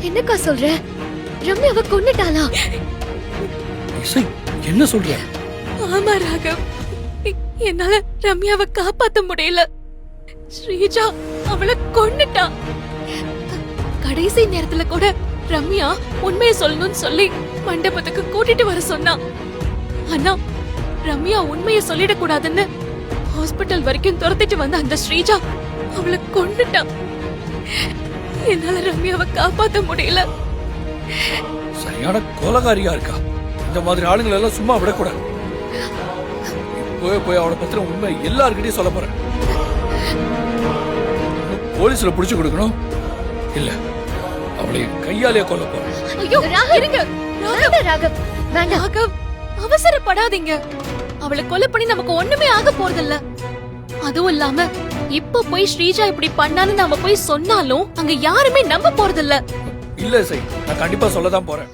என்னக்கா சொல்ற? ரம்யாவை கொன்னுட்டாளா? இசை, என்ன சொல்ற? ஆமா ராகவ், என்னால ரம்யாவை காப்பாத்த முடியல. ஸ்ரீஜா அவளை கொன்னுட்டா. கடைசி நேரத்துல கூட ரம்யா உண்மையை சொல்லணும்னு சொல்லி மண்டபத்துக்கு கூட்டிட்டு வர சொன்னா. ஆனா ரம்யா உண்மையை சொல்லிட கூடாதுன்னு ஹாஸ்பிட்டல் வரைக்கும் துரத்திட்டு வந்த அந்த ஸ்ரீஜா அவளை கொன்னுட்டா. என்னால ரம்யாவை காப்பாத்த முடியல. சரியான கொலகாரியா இருக்கா. இந்த மாதிரி ஆளுங்களை எல்லாம் சும்மா விடக்கூடாது. போய் அவளை பத்தின உண்மை எல்லார்கிட்டயும் சொல்ல போறேன். போலீஸ்ல புடிச்சு கொடுக்கணும், இல்ல அவளை கையாலேயே கொல்ல போறேன். ஐயோ இருங்க ராகவ், வேண்டாம். ராகவ், அவசரப்படாதீங்க. அவளை கொலை பண்ணி நமக்கு ஒண்ணுமே ஆக போறதில்ல. அதுவும் இல்லாம இப்ப போய் ஸ்ரீஜா இப்படி பண்ணான்னு நாம போய் சொன்னாலும் அங்க யாருமே நம்ப போறதில்ல. இல்ல இசை, நான் கண்டிப்பா சொல்லதான் போறேன்.